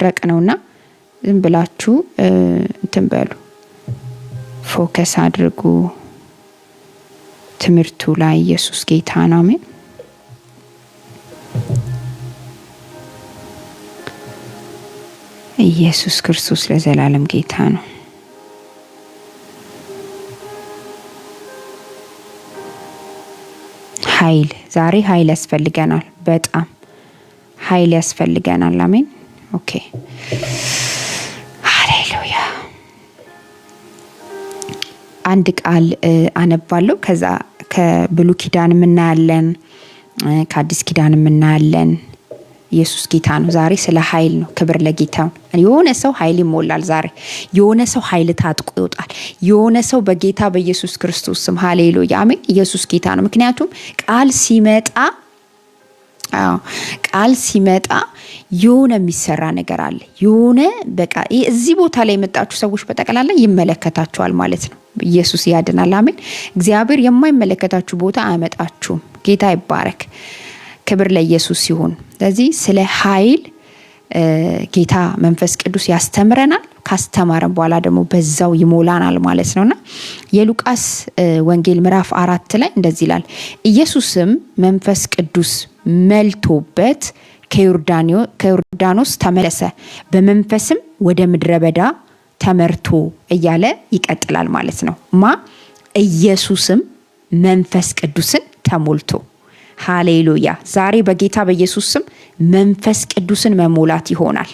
ረቅ ነውና ዝም ብላችሁ እንትን በሉ ፎከስ አድርጉ ትምህርቱ ላይ። ኢየሱስ ጌታ ነው። አሜን። ኢየሱስ ክርስቶስ ለዘላለም ጌታ ነው። ኃይል ዛሬ ኃይል ያስፈልገናል። በጣም ኃይል ያስፈልገናል። አሜን። ኦኬ ሃሌሉያ። አንድ ቃል አነባለሁ። ከዛ ከብሉይ ኪዳን እናያለን፣ ከአዲስ ኪዳን እናያለን። ኢየሱስ ጌታ ነው። ዛሬ ስለ ኃይል ነው። ክብር ለጌታ። የሆነ ሰው ኃይል ይሞላል ዛሬ። የሆነ ሰው ኃይል ታጥቆ ይወጣል። የሆነ ሰው በጌታ በኢየሱስ ክርስቶስ ስም ሃሌሉያ አሜን። ኢየሱስ ጌታ ነው። ምክንያቱም ቃል ሲመጣ የሆነ የሚሰራ ነገር አለ። የሆነ በቃ እዚህ ቦታ ላይ የመጣችሁ ሰዎች በጠቅላላ ይመለከታችኋል ማለት ነው። ኢየሱስ ያድናል። አሜን። እግዚአብሔር የማይመለከታችሁ ቦታ አያመጣችሁም። ጌታ ይባረክ። ክብር ለኢየሱስ ይሁን። ስለዚህ ስለ ኃይል ጌታ መንፈስ ቅዱስ ያስተምረናል። ካስተማረን በኋላ ደግሞ በዛው ይሞላናል ማለት ነውና የሉቃስ ወንጌል ምዕራፍ 4 ላይ እንደዚህ ይላል። ኢየሱስም መንፈስ ቅዱስ መልቶበት ከዮርዳኖስ ተመለሰ፣ በመንፈስም ወደ ምድረ በዳ ተመርቶ እያለ ይቀጥላል ማለት ነው። ኢየሱስም መንፈስ ቅዱስን ተሞልቶ ሃሌሉያ። ዛሬ በጌታ በኢየሱስ ስም መንፈስ ቅዱስን መሞላት ይሆናል።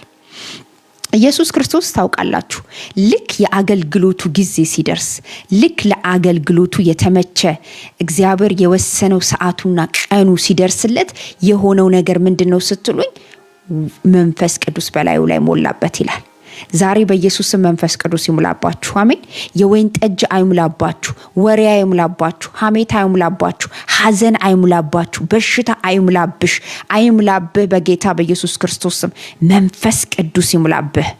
ኢየሱስ ክርስቶስ ታውቃላችሁ ልክ የአገልግሎቱ ጊዜ ሲደርስ ልክ ለአገልግሎቱ የተመቸ እግዚአብሔር የወሰነው ሰዓቱና ቀኑ ሲደርስለት የሆነው ነገር ምንድነው ስትሉኝ መንፈስ ቅዱስ በላዩ ላይ ሞላበት ይላል። ዛሬ በኢየሱስ መንፈስ ቅዱስ ይሙላባችሁ። አሜን። የወይን ጠጅ አይሙላባችሁ፣ ወሬ አይሙላባችሁ፣ ሐሜት አይሙላባችሁ፣ ሐዘን አይሙላባችሁ፣ በሽታ አይሙላብሽ፣ አይሙላብህ በጌታ በኢየሱስ ክርስቶስ መንፈስ ቅዱስ ይሙላብህ።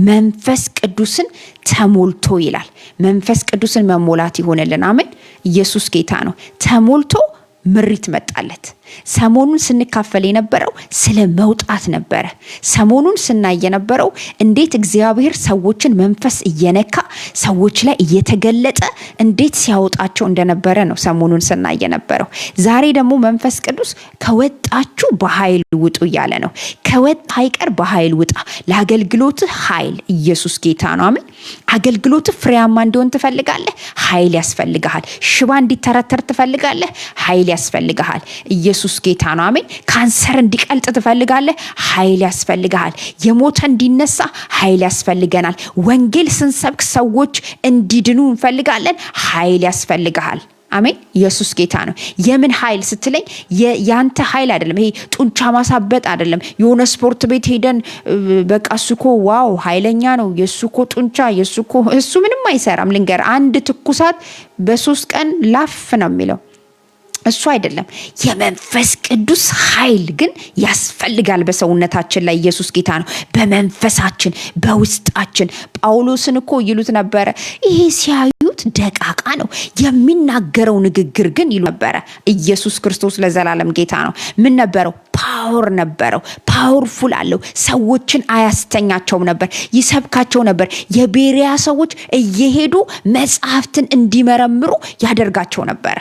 መንፈስ ቅዱስን ተሞልቶ ይላል። መንፈስ ቅዱስን መሞላት ይሆነልን። አሜን። ኢየሱስ ጌታ ነው። ተሞልቶ ምሪት መጣለት። ሰሞኑን ስንካፈል የነበረው ስለ መውጣት ነበረ። ሰሞኑን ስናይ የነበረው እንዴት እግዚአብሔር ሰዎችን መንፈስ እየነካ ሰዎች ላይ እየተገለጠ እንዴት ሲያወጣቸው እንደነበረ ነው ሰሞኑን ስናይ የነበረው። ዛሬ ደግሞ መንፈስ ቅዱስ ከወጣችሁ በኃይል ውጡ እያለ ነው። ከወጣ አይቀር በኃይል ውጣ። ለአገልግሎት ኃይል። ኢየሱስ ጌታ ነው። አሜን። አገልግሎት ፍሬያማ እንዲሆን ትፈልጋለህ? ኃይል ያስፈልግሃል። ሽባ እንዲተረተር ትፈልጋለህ? ኃይል ያስፈልግሃል። ኢየሱስ ጌታ ነው። አሜን። ካንሰር እንዲቀልጥ ትፈልጋለህ? ኃይል ያስፈልግሃል። የሞተ እንዲነሳ ኃይል ያስፈልገናል። ወንጌል ስንሰብክ ሰዎች እንዲድኑ እንፈልጋለን። ኃይል ያስፈልግሃል። አሜን። ኢየሱስ ጌታ ነው። የምን ኃይል ስትለኝ ያንተ ኃይል አይደለም። ይሄ ጡንቻ ማሳበጥ አይደለም። የሆነ ስፖርት ቤት ሄደን በቃ እሱኮ ዋው ኃይለኛ ነው የሱኮ ጡንቻ እሱ ምንም አይሰራም። ልንገር አንድ ትኩሳት በ3 ቀን ላፍ ነው የሚለው። እሱ አይደለም። የመንፈስ ቅዱስ ኃይል ግን ያስፈልጋል በሰውነታችን ላይ። ኢየሱስ ጌታ ነው። በመንፈሳችን በውስጣችን። ጳውሎስን እኮ ይሉት ነበረ ይሄ ሲያዩት ደቃቃ ነው የሚናገረው ንግግር ግን ይሉ ነበረ። ኢየሱስ ክርስቶስ ለዘላለም ጌታ ነው። ምን ነበረው? ፓወር ነበረው። ፓወርፉል አለው። ሰዎችን አያስተኛቸውም ነበር፣ ይሰብካቸው ነበር። የቤሪያ ሰዎች እየሄዱ መጽሐፍትን እንዲመረምሩ ያደርጋቸው ነበረ።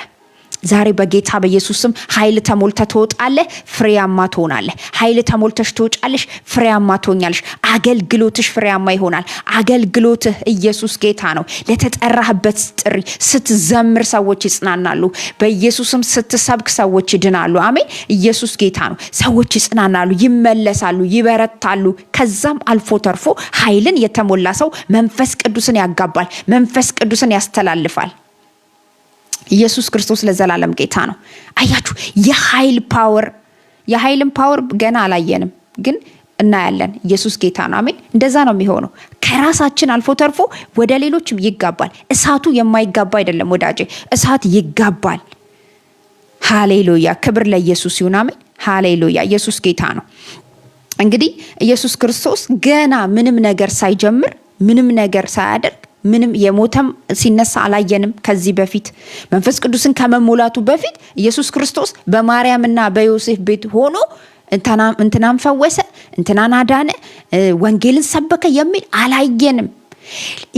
ዛሬ በጌታ በኢየሱስም ኃይል ተሞልተህ ትወጣለህ፣ ፍሬያማ ትሆናለህ። ኃይል ተሞልተሽ ትወጫለሽ፣ ፍሬያማ ትሆኛለሽ። አገልግሎትሽ ፍሬያማ ይሆናል። አገልግሎትህ ኢየሱስ ጌታ ነው። ለተጠራህበት ጥሪ ስትዘምር ሰዎች ይጽናናሉ። በኢየሱስም ስትሰብክ ሰዎች ይድናሉ። አሜን። ኢየሱስ ጌታ ነው። ሰዎች ይጽናናሉ፣ ይመለሳሉ፣ ይበረታሉ። ከዛም አልፎ ተርፎ ኃይልን የተሞላ ሰው መንፈስ ቅዱስን ያጋባል፣ መንፈስ ቅዱስን ያስተላልፋል። ኢየሱስ ክርስቶስ ለዘላለም ጌታ ነው። አያችሁ የኃይልን ፓወር ገና አላየንም ግን እናያለን። ኢየሱስ ጌታ ነው። አሜን። እንደዛ ነው የሚሆነው። ከራሳችን አልፎ ተርፎ ወደ ሌሎችም ይጋባል። እሳቱ የማይጋባ አይደለም ወዳጄ፣ እሳት ይጋባል። ሃሌሉያ። ክብር ለኢየሱስ ይሁን። አሜን። ሃሌሉያ። ኢየሱስ ጌታ ነው። እንግዲህ ኢየሱስ ክርስቶስ ገና ምንም ነገር ሳይጀምር ምንም ነገር ሳያደርግ ምንም የሞተም ሲነሳ አላየንም። ከዚህ በፊት መንፈስ ቅዱስን ከመሞላቱ በፊት ኢየሱስ ክርስቶስ በማርያምና በዮሴፍ ቤት ሆኖ እንትናን ፈወሰ፣ እንትናን አዳነ፣ ወንጌልን ሰበከ የሚል አላየንም።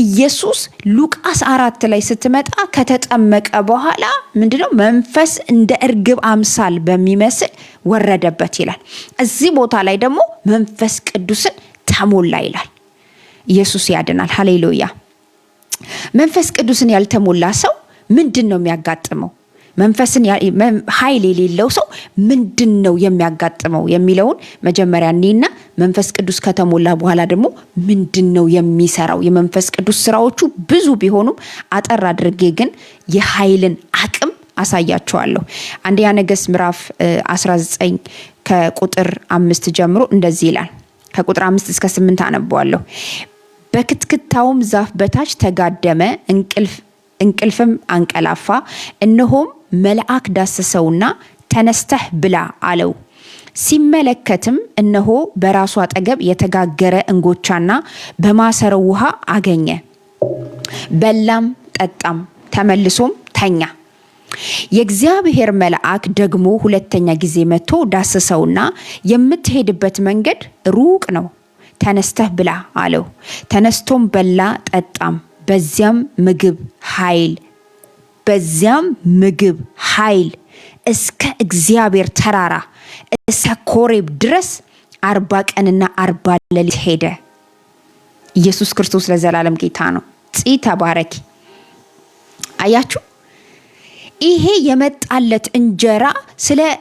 ኢየሱስ ሉቃስ 4 ላይ ስትመጣ ከተጠመቀ በኋላ ምንድነው መንፈስ እንደ እርግብ አምሳል በሚመስል ወረደበት ይላል። እዚህ ቦታ ላይ ደግሞ መንፈስ ቅዱስን ተሞላ ይላል። ኢየሱስ ያድናል። ሃሌሉያ። መንፈስ ቅዱስን ያልተሞላ ሰው ምንድነው የሚያጋጥመው? መንፈስን ኃይል የሌለው ሰው ምንድነው የሚያጋጥመው የሚለውን መጀመሪያ እኔና መንፈስ ቅዱስ ከተሞላ በኋላ ደግሞ ምንድነው የሚሰራው? የመንፈስ ቅዱስ ስራዎቹ ብዙ ቢሆኑም አጠር አድርጌ ግን የኃይልን አቅም አሳያቸዋለሁ። አንደኛ ነገሥት ምዕራፍ 19 ከቁጥር 5 ጀምሮ እንደዚህ ይላል። ከቁጥር 5 እስከ 8 አነባዋለሁ። በክትክታውም ዛፍ በታች ተጋደመ፣ እንቅልፍም አንቀላፋ። እነሆም መልአክ ዳሰሰውና ተነስተህ ብላ አለው። ሲመለከትም እነሆ በራሱ አጠገብ የተጋገረ እንጎቻና በማሰረው ውሃ አገኘ። በላም ጠጣም፣ ተመልሶም ተኛ። የእግዚአብሔር መልአክ ደግሞ ሁለተኛ ጊዜ መጥቶ ዳሰሰውና የምትሄድበት መንገድ ሩቅ ነው፣ ተነስተህ ብላ አለው። ተነስቶም በላ ጠጣም። በዚያም ምግብ ኃይል እስከ እግዚአብሔር ተራራ እስከ ኮሬብ ድረስ 40 ቀንና 40 ሌሊት ሄደ። ኢየሱስ ክርስቶስ ለዘላለም ጌታ ነው። ተባረኪ። አያችሁ፣ ይሄ የመጣለት እንጀራ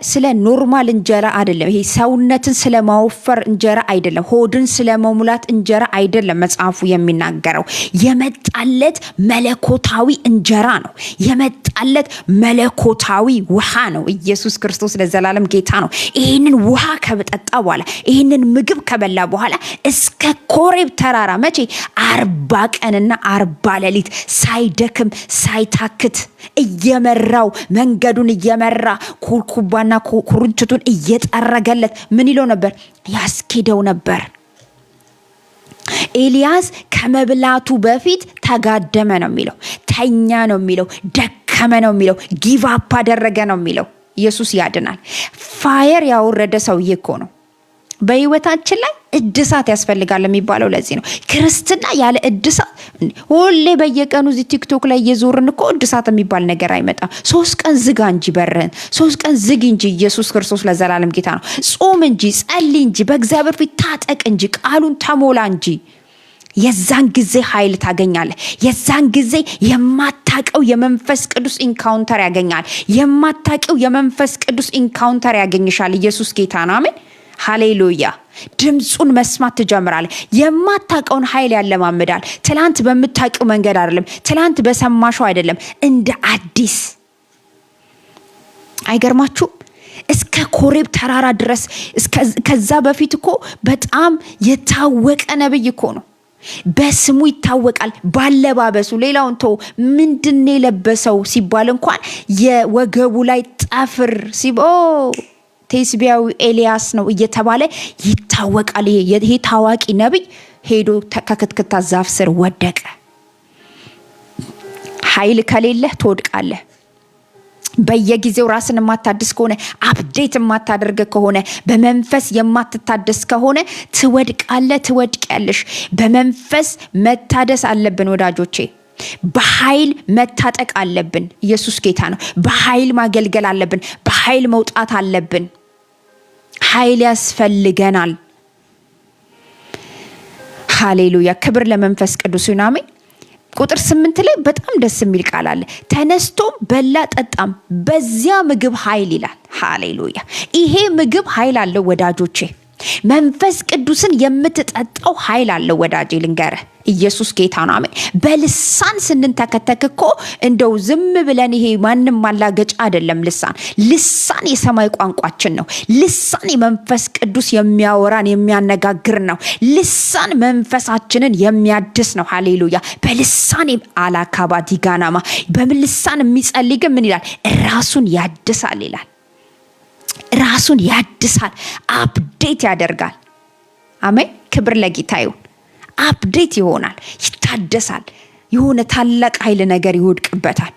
ስለ ኖርማል እንጀራ አይደለም። ይሄ ሰውነትን ስለ ማወፈር እንጀራ አይደለም። ሆድን ስለ መሙላት እንጀራ አይደለም። መጽሐፉ የሚናገረው የመጣለት መለኮታዊ እንጀራ ነው። የመጣለት መለኮታዊ ውሃ ነው። ኢየሱስ ክርስቶስ ለዘላለም ጌታ ነው። ይሄንን ውሃ ከበጠጣ በኋላ ይሄንን ምግብ ከበላ በኋላ እስከ ኮሬብ ተራራ መቼ 40 ቀንና 40 ሌሊት ሳይደክም ሳይታክት እየመራው መንገዱን እየመራ ኩርኩባና ኩርንችቱን እየጠረገለት ምን ይለው ነበር? ያስኬደው ነበር። ኤልያስ ከመብላቱ በፊት ተጋደመ ነው የሚለው፣ ተኛ ነው የሚለው፣ ደከመ ነው የሚለው፣ ጊቭ አፕ አደረገ ነው የሚለው። ኢየሱስ ያድናል። ፋየር ያወረደ ሰውዬ እኮ ነው። በህይወታችን ላይ እድሳት ያስፈልጋል የሚባለው ለዚህ ነው። ክርስትና ያለ እድሳት ሁሌ በየቀኑ እዚህ ቲክቶክ ላይ እየዞርን እኮ እድሳት የሚባል ነገር አይመጣም። 3 ቀን ዝጋ እንጂ በርህን 3 ቀን ዝግ እንጂ። ኢየሱስ ክርስቶስ ለዘላለም ጌታ ነው። ጾም እንጂ፣ ጸልይ እንጂ፣ በእግዚአብሔር ፊት ታጠቅ እንጂ፣ ቃሉን ተሞላ እንጂ። የዛን ጊዜ ኃይል ታገኛለህ። የዛን ጊዜ የማታቀው የመንፈስ ቅዱስ ኢንካውንተር ያገኛል። የማታቀው የመንፈስ ቅዱስ ኢንካውንተር ያገኝሻል። ኢየሱስ ጌታ ነው። አሜን ሃሌሉያ። ድምጹን መስማት ትጀምራለህ። የማታቀውን ኃይል ያለማምዳል። ትላንት በምታቀው መንገድ አይደለም፣ ትላንት በሰማሽው አይደለም፣ እንደ አዲስ። አይገርማችሁ? እስከ ኮሬብ ተራራ ድረስ ከዛ በፊት እኮ በጣም የታወቀ ነብይ እኮ ነው። በስሙ ይታወቃል፣ ባለባበሱ። ሌላውን ተው፣ ምንድነው የለበሰው ሲባል እንኳን የወገቡ ላይ ጠፍር ቴስቢያዊ ኤልያስ ነው እየተባለ ይታወቃል። ይሄ ታዋቂ ነብይ ሄዶ ከክትክታ ዛፍ ስር ወደቀ። ኃይል ከሌለህ ትወድቃለህ። በየጊዜው ራስን የማታድስ ከሆነ፣ አፕዴት የማታደርግ ከሆነ፣ በመንፈስ የማትታደስ ከሆነ ትወድቃለሽ። በመንፈስ መታደስ አለብን ወዳጆቼ። በኃይል መታጠቅ አለብን። ኢየሱስ ጌታ ነው። በኃይል ማገልገል አለብን። በኃይል መውጣት አለብን። ኃይል ያስፈልገናል። ሃሌሉያ። ክብር ለመንፈስ ቅዱስ ይሁን። አሜን። ቁጥር 8 ላይ በጣም ደስ የሚል ቃል አለ። ተነስቶም በላ ጠጣም፣ በዚያ ምግብ ኃይል ይላል። ሃሌሉያ። ይሄ ምግብ ኃይል አለው ወዳጆቼ። መንፈስ ቅዱስን የምትጠጣው ኃይል አለው ወዳጄ። ልንገርህ፣ ኢየሱስ ጌታ ነው። አሜን። በልሳን ስንንተከተክ እኮ እንደው ዝም ብለን ይሄ ማንም ማላገጫ አይደለም። ልሳን የሰማይ ቋንቋችን ነው። ልሳን የመንፈስ ቅዱስ የሚያወራን የሚያነጋግር ነው። ልሳን መንፈሳችንን የሚያድስ ነው። ሃሌሉያ። በልሳን አላካባዲ ጋናማ በልሳን የሚጸልይ ግን ምን ይላል? ራሱን ያድሳል ይላል። ራሱን ያድሳል፣ አፕዴት ያደርጋል። አሜን። ክብር ለጌታ ይሁን። አፕዴት ይሆናል፣ ይታደሳል። የሆነ ታላቅ ኃይል ነገር ይወድቅበታል።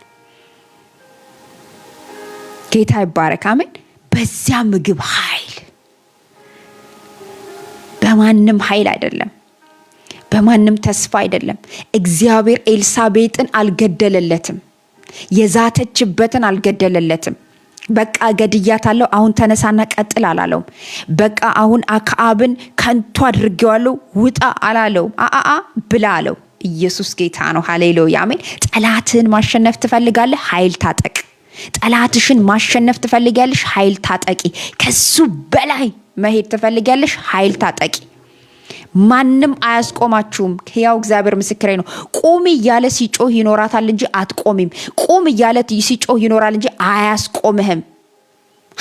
ጌታ ይባረክ። አሜን። በዚያ ምግብ ኃይል በማንም ኃይል አይደለም፣ በማንም ተስፋ አይደለም። እግዚአብሔር ኤልሳቤጥን አልገደለለትም፣ የዛተችበትን አልገደለለትም። በቃ ገድያታለሁ አሁን ተነሳና ቀጥል አላለውም። በቃ አሁን አክዓብን ከንቱ አድርጌዋለሁ ውጣ አላለውም። ብላ አለው። ኢየሱስ ጌታ ነው። ሃሌሉያ አሜን። ጠላትህን ማሸነፍ ትፈልጋለህ? ኃይል ታጠቅ። ጠላትሽን ማሸነፍ ትፈልጊያለሽ? ኃይል ታጠቂ። ከሱ በላይ መሄድ ትፈልጊያለሽ? ኃይል ታጠቂ። ማንም አያስቆማችሁም። ሕያው እግዚአብሔር ምስክሬ ነው። ቁም እያለ ሲጮህ ይኖራታል እንጂ አትቆሚም። ቁም እያለ ሲጮህ ይኖራል እንጂ አያስቆምህም።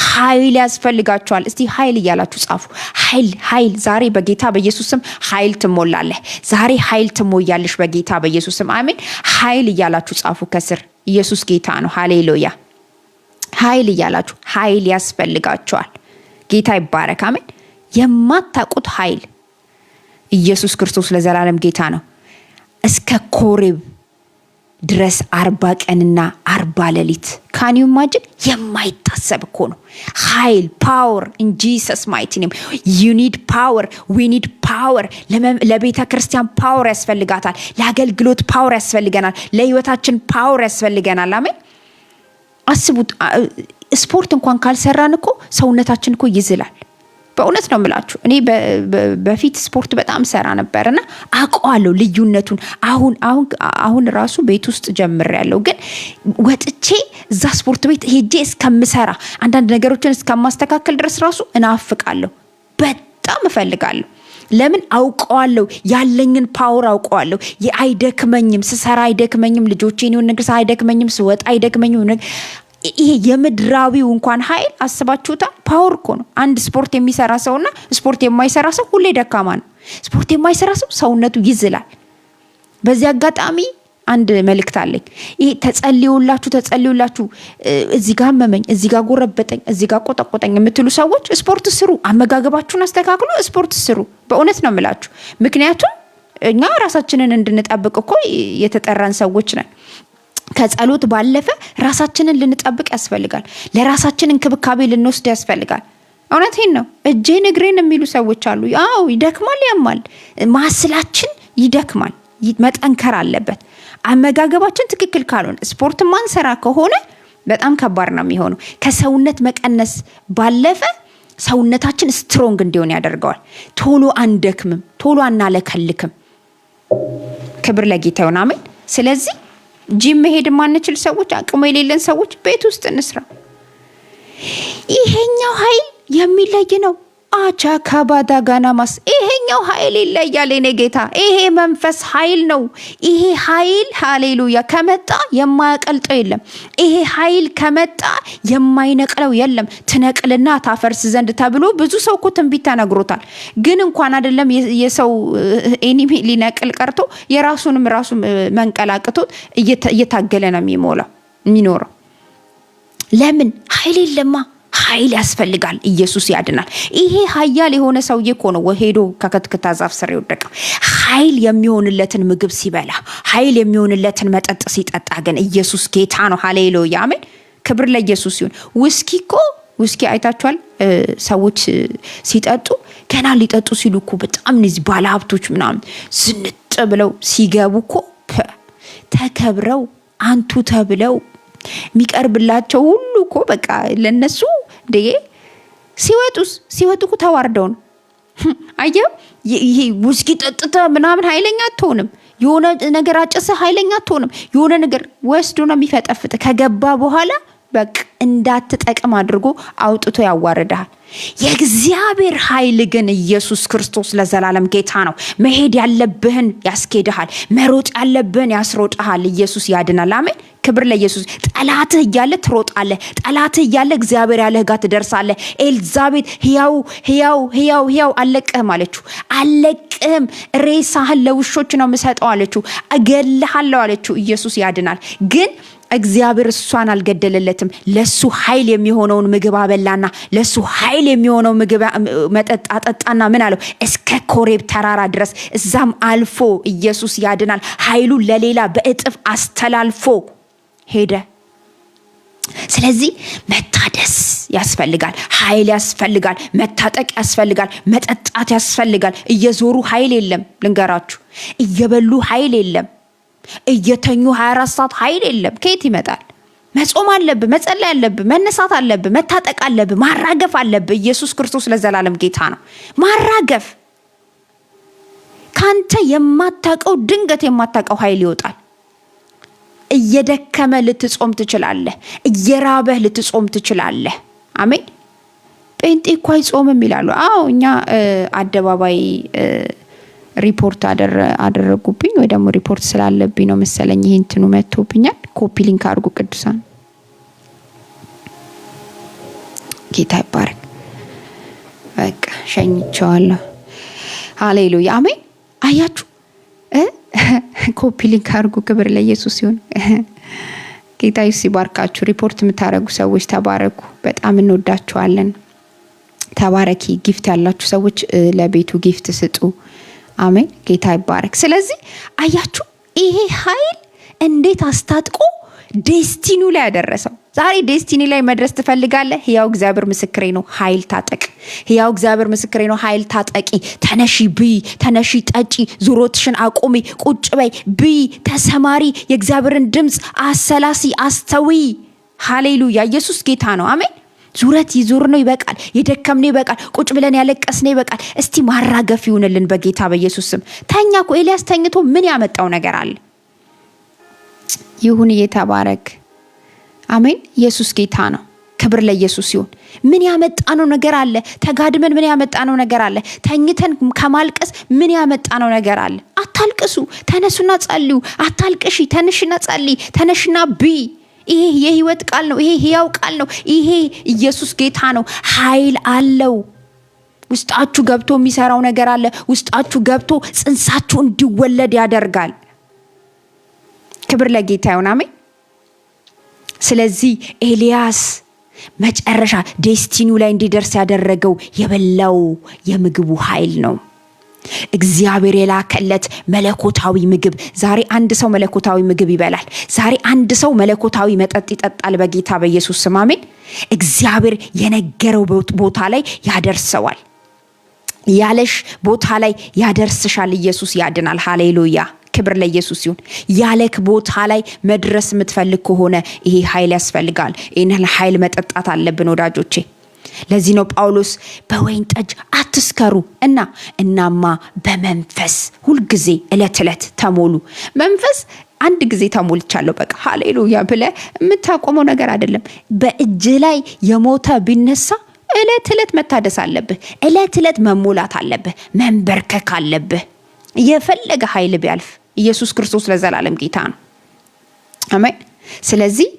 ኃይል ያስፈልጋችኋል። እስቲ ኃይል እያላችሁ ጻፉ። ኃይል ዛሬ በጌታ በኢየሱስ ስም ኃይል ትሞላለህ። ዛሬ ኃይል ትሞያለሽ በጌታ በኢየሱስ ስም አሜን። ኃይል እያላችሁ ጻፉ ከስር። ኢየሱስ ጌታ ነው። ሃሌሉያ። ኃይል እያላችሁ ኃይል ያስፈልጋችኋል። ጌታ ይባረክ አሜን። የማታውቁት ኃይል ኢየሱስ ክርስቶስ ለዘላለም ጌታ ነው። እስከ ኮሬብ ድረስ 40 ቀንና 40 ሌሊት ካኒው ማጅን የማይታሰብ እኮ ነው። ኃይል ፓወር ኢን ጂሰስ ማይቲ ኔም ዩ ኒድ ፓወር ዊ ኒድ ፓወር። ለቤተ ክርስቲያን ፓወር ያስፈልጋታል። ለአገልግሎት ፓወር ያስፈልገናል። ለህይወታችን ፓወር ያስፈልገናል። አሜን። አስቡት፣ ስፖርት እንኳን ካልሰራን እኮ ሰውነታችን እኮ ይዝላል። በእውነት ነው የምላችሁ። እኔ በፊት ስፖርት በጣም ሰራ ነበርና አውቀዋለሁ ልዩነቱን። አሁን ራሱ ቤት ውስጥ ጀምሬያለሁ፣ ግን ወጥቼ እዛ ስፖርት ቤት ሄጄ እስከምሰራ አንዳንድ ነገሮችን እስከማስተካከል ድረስ ራሱ እናፍቃለሁ። በጣም እፈልጋለሁ። ለምን? አውቀዋለሁ። ያለኝን ፓወር አውቀዋለሁ። አይደክመኝም፣ ስሰራ አይደክመኝም፣ ልጆቼን የሆነ ነገር አይደክመኝም፣ ስወጣ አይደክመኝም። ይሄ የምድራዊው እንኳን ኃይል አስባችሁታል? ፓወር እኮ ነው። አንድ ስፖርት የሚሰራ ሰውና ስፖርት የማይሰራ ሰው ሁሌ ደካማ ነው። ስፖርት የማይሰራ ሰው ሰውነቱ ይዝላል። በዚህ አጋጣሚ አንድ መልእክት አለኝ። ይሄ ተጸልዩላችሁ እዚህ ጋር መመኝ፣ እዚህ ጋር ጎረበጠኝ፣ እዚህ ጋር ቆጠቆጠኝ የምትሉ ሰዎች ስፖርት ስሩ። አመጋገባችሁን አስተካክሉ፣ ስፖርት ስሩ። በእውነት ነው የምላችሁ። ምክንያቱም እኛ ራሳችንን እንድንጠብቅ እኮ የተጠራን ሰዎች ነን። ከጸሎት ባለፈ ራሳችንን ልንጠብቅ ያስፈልጋል። ለራሳችን እንክብካቤ ልንወስድ ያስፈልጋል። እውነቴን ነው። እጄን እግሬን የሚሉ ሰዎች አሉ። አዎ ይደክማል፣ ያማል፣ ማስላችን ይደክማል፣ መጠንከር አለበት። አመጋገባችን ትክክል ካልሆነ ስፖርት ማንሰራ ከሆነ በጣም ከባድ ነው የሚሆነው። ከሰውነት መቀነስ ባለፈ ሰውነታችን ስትሮንግ እንዲሆን ያደርገዋል። ቶሎ አንደክምም፣ ቶሎ አናለከልክም። ክብር ለጌታ ይሁን አሜን። ስለዚህ ጂም መሄድ ማንችል ሰዎች፣ አቅሙ የሌለን ሰዎች ቤት ውስጥ እንስራ። ይሄኛው ኃይል የሚለይ ነው። አቻ ከባዳ ጋናማስ ይሄኛው ኃይል ይለያል። የኔ ጌታ ይሄ መንፈስ ኃይል ነው። ይሄ ኃይል ሃሌሉያ ከመጣ የማያቀልጠው የለም። ይሄ ኃይል ከመጣ የማይነቅለው የለም። ትነቅልና ታፈርስ ዘንድ ተብሎ ብዙ ሰው እኮ ትንቢት ተነግሮታል። ግን እንኳን አይደለም የሰው ኤኒሚ ሊነቅል ቀርቶ የራሱንም ራሱ መንቀላቅቶት እየታገለ ነው የሚኖረው። ለምን? ኃይል የለማ። ኃይል ያስፈልጋል። ኢየሱስ ያድናል። ይሄ ኃያል የሆነ ሰውዬ እኮ ነው ሄዶ ከከትክታ ዛፍ ስር የወደቀው። ኃይል የሚሆንለትን ምግብ ሲበላ፣ ኃይል የሚሆንለትን መጠጥ ሲጠጣ ግን ኢየሱስ ጌታ ነው። ሃሌሉያ አሜን። ክብር ለኢየሱስ ይሁን። ውስኪ አይታችኋል? ሰዎች ሲጠጡ ገና ሊጠጡ ሲሉ እኮ በጣም እነዚህ ባለሀብቶች ምናምን ዝንጥ ብለው ሲገቡ እኮ ተከብረው አንቱ ተብለው የሚቀርብላቸው ሁሉ እኮ በቃ ለነሱ ሲወጡ እኮ ተዋርደው ነው። አየው፣ ይሄ ውስኪ ጠጥተ ምናምን ኃይለኛ አትሆንም። የሆነ ነገር አጨሰ ኃይለኛ አትሆንም። የሆነ ነገር ወስዶ ነው የሚፈጠፍጥ። ከገባ በኋላ በቃ እንዳትጠቅም አድርጎ አውጥቶ ያዋርዳል። የእግዚአብሔር ኃይል ግን ኢየሱስ ክርስቶስ ለዘላለም ጌታ ነው። መሄድ ያለብህን ያስኬድሃል፣ መሮጥ ያለብህን ያስሮጥሃል። ኢየሱስ ያድናል። አሜን። ክብር ለኢየሱስ። ጠላትህ እያለ ትሮጣለህ። ጠላትህ እያለ እግዚአብሔር ያለህ ጋር ትደርሳለህ። ኤልዛቤት ሕያው አለቅህም አለችው። አለቅህም፣ ሬሳህን ለውሾች ነው የምሰጠው አለችው። እገልሃለሁ አለችው። ኢየሱስ ያድናል። ግን እግዚአብሔር እሷን አልገደለለትም። ለሱ ኃይል የሚሆነውን ምግብ አበላና ለሱ ኃይል የሚሆነው ምግብ መጠጥ አጠጣና ምን አለው? እስከ ኮሬብ ተራራ ድረስ እዛም አልፎ ኢየሱስ ያድናል። ኃይሉ ለሌላ በእጥፍ አስተላልፎ ሄደ። ስለዚህ መታደስ ያስፈልጋል፣ ኃይል ያስፈልጋል፣ መታጠቅ ያስፈልጋል፣ መጠጣት ያስፈልጋል። እየዞሩ ኃይል የለም ልንገራችሁ፣ እየበሉ ኃይል የለም፣ እየተኙ 24 ሰዓት ኃይል የለም። ከየት ይመጣል? መጾም አለብህ፣ መጸለይ አለብህ፣ መነሳት አለብህ፣ መታጠቅ አለብህ፣ ማራገፍ አለብህ። ኢየሱስ ክርስቶስ ለዘላለም ጌታ ነው። ማራገፍ ካንተ የማታቀው ድንገት የማታቀው ኃይል ይወጣል። እየደከመ ልትጾም ትችላለህ፣ እየራበህ ልትጾም ትችላለህ። አሜን። ጴንጤ እኮ አይጾምም ይላሉ። አዎ እኛ አደባባይ ሪፖርት አደረጉብኝ ወይ ደግሞ ሪፖርት ስላለብኝ ነው መሰለኝ ይሄን እንትኑ መጥቶብኛል። ኮፒ ሊንክ አድርጉ ቅዱሳን። ጌታ ይባረክ። በቃ ሸኝቻለሁ። ሃሌሉያ አሜን። አያችሁ ኮፒ ሊንክ አድርጉ። ክብር ለኢየሱስ ይሁን። ጌታ ይባርካችሁ። ሪፖርት የምታረጉ ሰዎች ተባረኩ። በጣም እንወዳችኋለን። ተባረኪ። ጊፍት ያላችሁ ሰዎች ለቤቱ ጊፍት ስጡ። አሜን። ጌታ ይባረክ። ስለዚህ አያችሁ ይሄ ኃይል እንዴት አስታጥቆ ዴስቲኒ ላይ ያደረሰው። ዛሬ ዴስቲኒ ላይ መድረስ ትፈልጋለህ? ሕያው እግዚአብሔር ምስክሬ ነው፣ ኃይል ታጠቅ። ሕያው እግዚአብሔር ምስክሬ ነው፣ ኃይል ታጠቂ። ተነሺ ብይ፣ ተነሺ ጠጪ፣ ዙሮትሽን አቁሚ፣ ቁጭ በይ፣ ብይ፣ ተሰማሪ፣ የእግዚአብሔርን ድምፅ አሰላሲ፣ አስተዊ። ሃሌሉያ። ኢየሱስ ጌታ ነው። አሜን። ዙረት ይዙር ነው ይበቃል። የደከምነው ይበቃል። ቁጭ ብለን ያለቀስነው ይበቃል። እስቲ ማራገፍ ይሁንልን በጌታ በኢየሱስ ስም። ተኛ እኮ ኤልያስ ተኝቶ ምን ያመጣው ነገር አለ? ይሁን እየተባረክ አሜን። ኢየሱስ ጌታ ነው። ክብር ለኢየሱስ ይሁን። ምን ያመጣነው ነገር አለ? ተጋድመን ምን ያመጣነው ነገር አለ? ተኝተን ከማልቀስ ምን ያመጣነው ነገር አለ? አታልቅሱ፣ ተነሱና ጸልዩ። አታልቅሺ፣ ተነሽና ጸልይ፣ ተነሽና ብይ። ይሄ የህይወት ቃል ነው። ይሄ ሕያው ቃል ነው። ይሄ ኢየሱስ ጌታ ነው። ኃይል አለው። ውስጣችሁ ገብቶ የሚሰራው ነገር አለ። ውስጣችሁ ገብቶ ጽንሳችሁ እንዲወለድ ያደርጋል። ክብር ለጌታ ይሁን። አሜን። ስለዚህ ኤልያስ መጨረሻ ዴስቲኒው ላይ እንዲደርስ ያደረገው የበላው የምግቡ ኃይል ነው። እግዚአብሔር የላከለት መለኮታዊ ምግብ። ዛሬ አንድ ሰው መለኮታዊ ምግብ ይበላል። ዛሬ አንድ ሰው መለኮታዊ መጠጥ ይጠጣል በጌታ በኢየሱስ ስም። አሜን። እግዚአብሔር የነገረው ቦታ ላይ ያደርሰዋል። ያለሽ ቦታ ላይ ያደርስሻል። ኢየሱስ ያድናል። ሃሌሉያ። ክብር ለኢየሱስ ይሁን። ያለክ ቦታ ላይ መድረስ የምትፈልግ ከሆነ ይሄ ኃይል ያስፈልጋል። ይሄን ኃይል መጠጣት አለብን ወዳጆቼ። ለዚህ ነው ጳውሎስ በወይን ጠጅ አትስከሩ እናማ በመንፈስ ሁልጊዜ ዕለት ዕለት ተሞሉ። መንፈስ አንድ ጊዜ ተሞልቻለሁ በቃ ሃሌሉያ ብለህ የምታቆመው ነገር አይደለም። በእጅ ላይ የሞተ ቢነሳ ዕለት ዕለት መታደስ አለብህ። ዕለት ዕለት መሞላት አለብህ። መንበርከክ አለብህ። የፈለገ ኃይል ቢያልፍ ኢየሱስ ክርስቶስ ለዘላለም ጌታ ነው። አሜን። ስለዚህ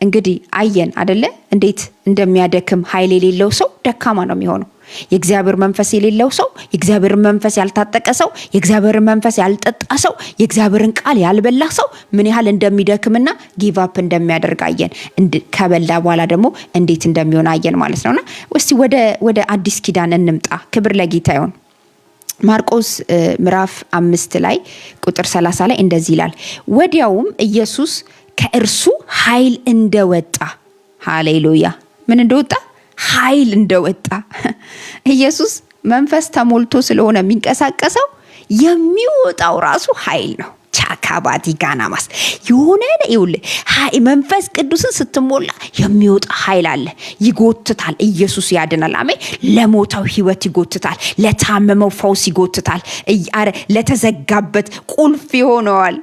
እንግዲህ አየን አይደለ እንዴት እንደሚያደክም። ኃይል የሌለው ሰው ደካማ ነው የሚሆነው። የእግዚአብሔር መንፈስ የሌለው ሰው፣ የእግዚአብሔር መንፈስ ያልታጠቀ ሰው፣ የእግዚአብሔር መንፈስ ያልጠጣ ሰው፣ የእግዚአብሔርን ቃል ያልበላ ሰው ምን ያህል እንደሚደክምና ጊቭ አፕ እንደሚያደርግ አየን። ከበላ በኋላ ደግሞ እንዴት እንደሚሆን አየን ማለት ነውና እስቲ ወደ አዲስ ኪዳን እንምጣ። ክብር ለጌታ ይሁን። ማርቆስ ምዕራፍ 5 ላይ ቁጥር 30 ላይ እንደዚህ ይላል፣ ወዲያውም ኢየሱስ ከእርሱ ኃይል እንደወጣ። ሃሌሉያ። ምን እንደወጣ? ኃይል እንደወጣ። ኢየሱስ መንፈስ ተሞልቶ ስለሆነ የሚንቀሳቀሰው የሚወጣው ራሱ ኃይል ነው። ቻካባዲ ጋናማስ የሆነ ይውል መንፈስ ቅዱስን ስትሞላ የሚወጣ ኃይል አለ። ይጎትታል። ኢየሱስ ያድናል። አሜን። ለሞተው ህይወት ይጎትታል። ለታመመው ፈውስ ይጎትታል። ለተዘጋበት ቁልፍ ይሆነዋል።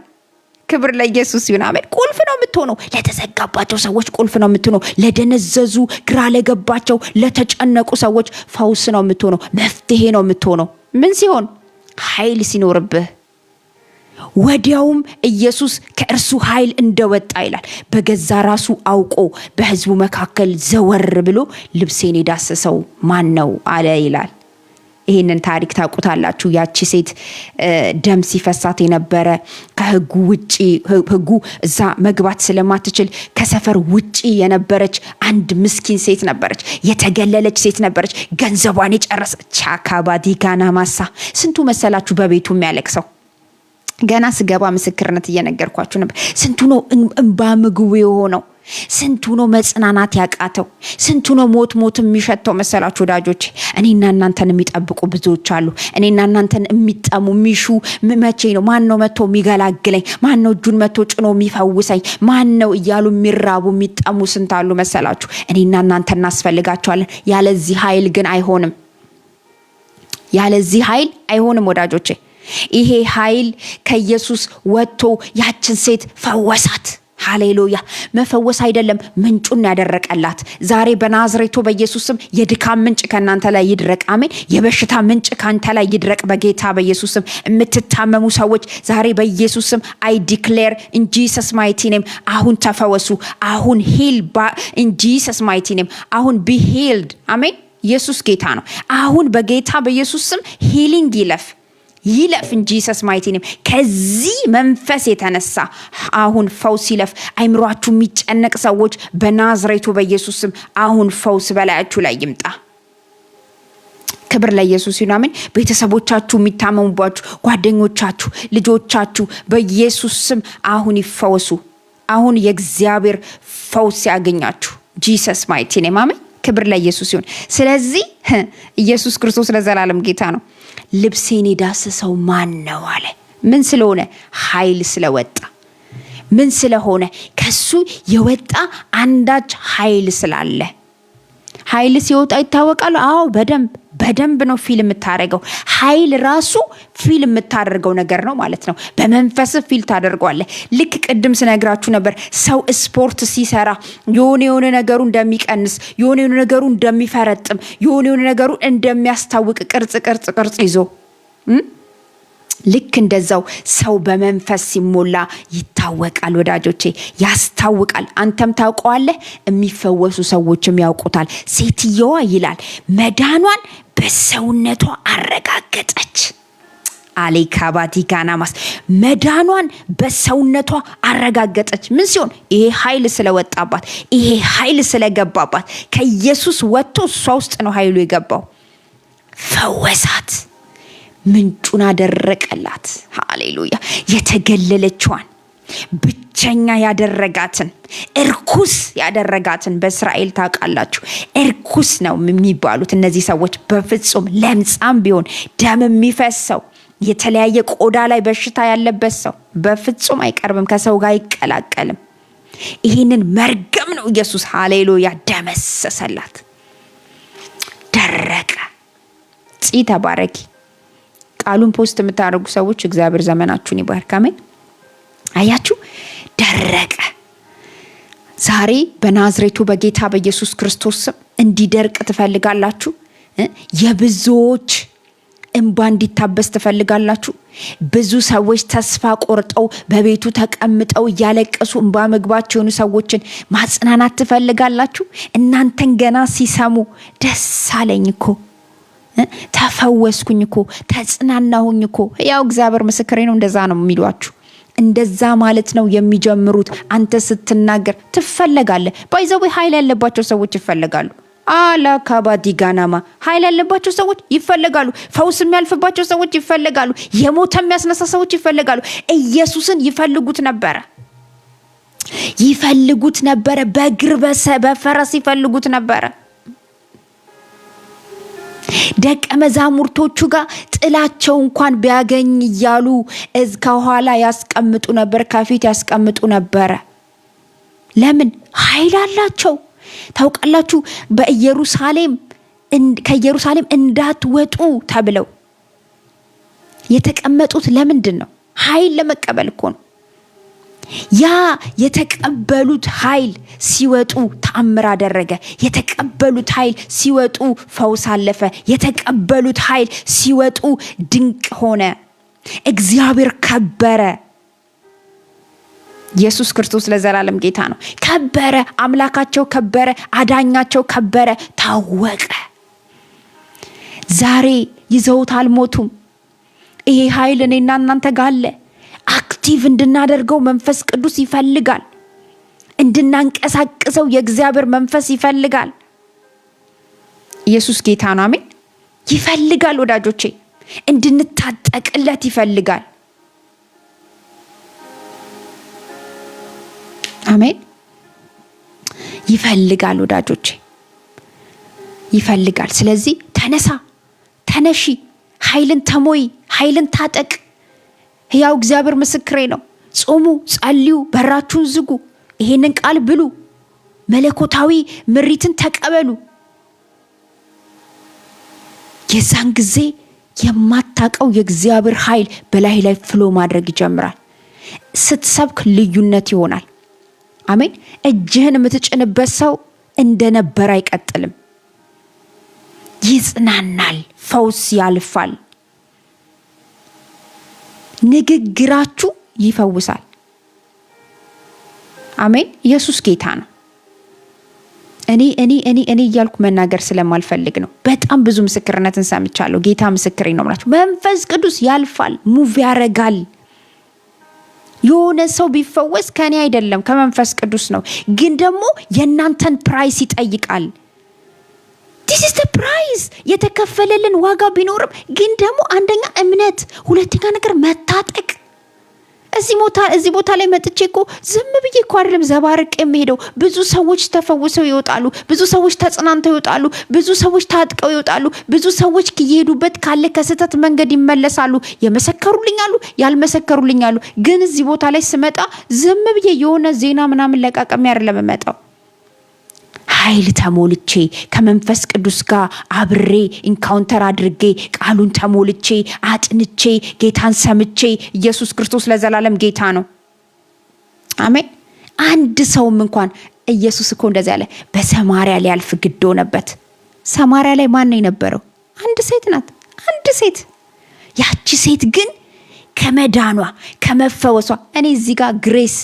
ክብር ለኢየሱስ ይሁን። አሜን። ቁልፍ ነው የምትሆነው። ለተዘጋባቸው ሰዎች ቁልፍ ነው የምትሆነው። ለደነዘዙ፣ ግራ ለገባቸው፣ ለተጨነቁ ሰዎች ፈውስ ነው የምትሆነው። መፍትሄ ነው የምትሆነው። ምን ሲሆን? ኃይል ሲኖርብህ። ወዲያውም ኢየሱስ ከእርሱ ኃይል እንደወጣ ይላል። በገዛ ራሱ አውቆ በህዝቡ መካከል ዘወር ብሎ ልብሴን የዳሰሰው ማን ነው አለ ይላል። ይሄንን ታሪክ ታውቁታላችሁ። ያቺ ሴት ደም ሲፈሳት የነበረ ከህጉ ውጪ ህጉ እዛ መግባት ስለማትችል ከሰፈር ውጪ የነበረች አንድ ምስኪን ሴት ነበረች። የተገለለች ሴት ነበረች። ገንዘቧን የጨረሰች ቻካባዲ ጋና ማሳ። ስንቱ መሰላችሁ በቤቱ የሚያለቅሰው? ገና ስገባ ምስክርነት እየነገርኳችሁ ነበር። ስንቱ ነው እንባ ምግቡ የሆነው? ስንቱ ነው መጽናናት ያቃተው? ስንቱ ነው ሞት የሚሸተው መሰላችሁ ወዳጆቼ? እኔና እናንተን የሚጠብቁ ብዙዎች አሉ። እኔና እናንተን የሚጠሙ የሚሹ መቼ ነው ማን ነው መጥቶ የሚገላግለኝ? ማን ነው እጁን መጥቶ ጭኖ የሚፈውሰኝ? ማን ነው እያሉ የሚራቡ የሚጠሙ ስንት አሉ መሰላችሁ? እኔና እናንተ እናስፈልጋቸዋለን። ያለዚህ ኃይል ግን አይሆንም። ያለዚህ ኃይል አይሆንም ወዳጆቼ። ይሄ ኃይል ከኢየሱስ ወጥቶ ያችን ሴት ፈወሳት። ሃሌሉያ! መፈወስ አይደለም ምንጩን ያደረቀላት። ዛሬ በናዝሬቱ በኢየሱስም የድካም ምንጭ ከናንተ ላይ ይድረቅ። አሜን። የበሽታ ምንጭ ካንተ ላይ ይድረቅ በጌታ በኢየሱስም። የምትታመሙ ሰዎች ዛሬ በኢየሱስም አይ ዲክሌር ኢን ጂሰስ ማይቲ ኔም አሁን ተፈወሱ። አሁን ሂል ኢን ጂሰስ ማይቲ ኔም አሁን ቢ ሂልድ። አሜን። ኢየሱስ ጌታ ነው። አሁን በጌታ በኢየሱስም ሂሊንግ ይለፍ እንጂ ጂሰስ ማይቲ ኔም። ከዚህ መንፈስ የተነሳ አሁን ፈውስ ይለፍ። አይምሯችሁ የሚጨነቅ ሰዎች በናዝሬቱ በኢየሱስም አሁን ፈውስ በላያችሁ ላይ ይምጣ። ክብር ለኢየሱስ ይሁን። አሜን። ቤተሰቦቻችሁ የሚታመሙባችሁ፣ ጓደኞቻችሁ፣ ልጆቻችሁ በኢየሱስም አሁን ይፈወሱ። አሁን የእግዚአብሔር ፈውስ ያገኛችሁ ጂሰስ ማይቲ ኔም። አሜን። ክብር ለኢየሱስ ይሁን። ስለዚህ ኢየሱስ ክርስቶስ ለዘላለም ጌታ ነው። ልብሴን የዳሰሰው ማን ነው አለ። ምን ስለሆነ? ኃይል ስለወጣ። ምን ስለሆነ? ከሱ የወጣ አንዳች ኃይል ስላለ። ኃይል ሲወጣ ይታወቃል። አዎ በደንብ ነው ፊልም የምታደርገው። ኃይል ራሱ ፊልም የምታደርገው ነገር ነው ማለት ነው። በመንፈስ ፊል ታደርገዋለህ። ልክ ቅድም ስነግራችሁ ነበር። ሰው ስፖርት ሲሰራ የሆነ ነገሩ እንደሚቀንስ፣ የሆነ ነገሩ እንደሚፈረጥም፣ የሆነ ነገሩ እንደሚያስታውቅ ቅርጽ ይዞ ልክ እንደዛው ሰው በመንፈስ ሲሞላ ይታወቃል ወዳጆቼ፣ ያስታውቃል። አንተም ታውቀዋለህ፣ የሚፈወሱ ሰዎችም ያውቁታል። ሴትየዋ ይላል መዳኗን በሰውነቷ አረጋገጠች። አሌካባቲካናማስ መዳኗን በሰውነቷ አረጋገጠች። ምን ሲሆን? ይሄ ኃይል ስለወጣባት፣ ይሄ ኃይል ስለገባባት። ከኢየሱስ ወጥቶ እሷ ውስጥ ነው ኃይሉ የገባው። ፈወሳት፣ ምንጩን አደረቀላት። ሃሌሉያ! የተገለለችዋን ብቸኛ ያደረጋትን እርኩስ ያደረጋትን በእስራኤል ታውቃላችሁ፣ እርኩስ ነው የሚባሉት እነዚህ ሰዎች። በፍጹም ለምጻም ቢሆን ደም የሚፈሰው የተለያየ ቆዳ ላይ በሽታ ያለበት ሰው በፍጹም አይቀርብም፣ ከሰው ጋር አይቀላቀልም። ይህንን መርገም ነው ኢየሱስ ሃሌሉያ ደመሰሰላት። ደረቀ። ተባረኪ። ቃሉን ፖስት የምታደርጉ ሰዎች እግዚአብሔር ዘመናችሁን ይባርክ። አሜን። አያችሁ፣ ደረቀ። ዛሬ በናዝሬቱ በጌታ በኢየሱስ ክርስቶስ ስም እንዲደርቅ ትፈልጋላችሁ? የብዙዎች እንባ እንዲታበስ ትፈልጋላችሁ? ብዙ ሰዎች ተስፋ ቆርጠው በቤቱ ተቀምጠው እያለቀሱ እንባ ምግባቸው የሆኑ ሰዎችን ማጽናናት ትፈልጋላችሁ? እናንተን ገና ሲሰሙ ደስ አለኝ እኮ፣ ተፈወስኩኝ እኮ፣ ተጽናናሁኝ እኮ። ያው እግዚአብሔር ምስክሬ ነው። እንደዛ ነው የሚሏችሁ። እንደዛ ማለት ነው የሚጀምሩት። አንተ ስትናገር ትፈለጋለህ። ባይዘው ኃይል ያለባቸው ሰዎች ይፈልጋሉ። አላካባዲጋናማ ኃይል ያለባቸው ሰዎች ይፈልጋሉ። ፈውስ የሚያልፍባቸው ሰዎች ይፈልጋሉ። የሞተ የሚያስነሳ ሰዎች ይፈልጋሉ። ኢየሱስን ይፈልጉት ነበረ። በእግር በፈረስ ይፈልጉት ነበረ። ደቀ መዛሙርቶቹ ጋር ጥላቸው እንኳን ቢያገኝ እያሉ ከኋላ ያስቀምጡ ነበር፣ ከፊት ያስቀምጡ ነበረ። ለምን? ኃይል አላቸው። ታውቃላችሁ፣ ከኢየሩሳሌም እንዳትወጡ ተብለው የተቀመጡት ለምንድን ነው? ኃይል ለመቀበል እኮ ነው። ያ የተቀበሉት ኃይል ሲወጡ ተአምር አደረገ። የተቀበሉት ኃይል ሲወጡ ፈውስ አለፈ። የተቀበሉት ኃይል ሲወጡ ድንቅ ሆነ። እግዚአብሔር ከበረ። ኢየሱስ ክርስቶስ ለዘላለም ጌታ ነው። ከበረ። አምላካቸው ከበረ። አዳኛቸው ከበረ። ታወቀ። ዛሬ ይዘውት አልሞቱም። ይሄ ኃይል እኔና እናንተ ጋር አለ። አክቲቭ እንድናደርገው መንፈስ ቅዱስ ይፈልጋል። እንድናንቀሳቅሰው የእግዚአብሔር መንፈስ ይፈልጋል። ኢየሱስ ጌታ ነው። አሜን። ይፈልጋል ወዳጆቼ፣ እንድንታጠቅለት ይፈልጋል። አሜን። ይፈልጋል ወዳጆቼ፣ ይፈልጋል። ስለዚህ ተነሳ፣ ተነሺ፣ ኃይልን ተሞይ፣ ኃይልን ታጠቅ። ሕያው እግዚአብሔር ምስክሬ ነው። ጾሙ፣ ጸልዩ፣ በራችሁን ዝጉ፣ ይሄንን ቃል ብሉ፣ መለኮታዊ ምሪትን ተቀበሉ። የዛን ጊዜ የማታቀው የእግዚአብሔር ኃይል በላይ ላይ ፍሎ ማድረግ ይጀምራል። ስትሰብክ ልዩነት ይሆናል። አሜን። እጅህን የምትጭንበት ሰው እንደነበር አይቀጥልም፣ ይጽናናል፣ ፈውስ ያልፋል። ንግግራችሁ ይፈውሳል። አሜን። ኢየሱስ ጌታ ነው። እኔ እያልኩ መናገር ስለማልፈልግ ነው። በጣም ብዙ ምስክርነትን ሰምቻለሁ። ጌታ ምስክሬ ነው ማለት መንፈስ ቅዱስ ያልፋል፣ ሙቭ ያረጋል። የሆነ ሰው ቢፈወስ ከኔ አይደለም ከመንፈስ ቅዱስ ነው። ግን ደግሞ የእናንተን ፕራይስ ይጠይቃል። this is the price የተከፈለልን ዋጋ ቢኖርም ግን ደግሞ አንደኛ እምነት፣ ሁለተኛ ነገር መታጠቅ። እዚህ ቦታ ላይ መጥቼ እኮ ዝም ብዬ እኮ አይደለም ዘባርቅ የሚሄደው። ብዙ ሰዎች ተፈውሰው ይወጣሉ፣ ብዙ ሰዎች ተጽናንተው ይወጣሉ፣ ብዙ ሰዎች ታጥቀው ይወጣሉ፣ ብዙ ሰዎች ከየሄዱበት ካለ ከስተት መንገድ ይመለሳሉ። የመሰከሩልኛሉ፣ ያልመሰከሩልኛሉ። ግን እዚህ ቦታ ላይ ስመጣ ዝም ብዬ የሆነ ዜና ምናምን ለቃቀም አይደለም መጣው። ኃይል ተሞልቼ ከመንፈስ ቅዱስ ጋር አብሬ ኢንካውንተር አድርጌ ቃሉን ተሞልቼ አጥንቼ ጌታን ሰምቼ። ኢየሱስ ክርስቶስ ለዘላለም ጌታ ነው። አሜን። አንድ ሰውም እንኳን ኢየሱስ እኮ እንደዚህ ያለ በሰማሪያ ሊያልፍ ግድ ሆነበት። ሰማሪያ ላይ ማን ነው የነበረው? አንድ ሴት ናት። አንድ ሴት። ያቺ ሴት ግን ከመዳኗ ከመፈወሷ እኔ እዚህ ጋር ግሬስ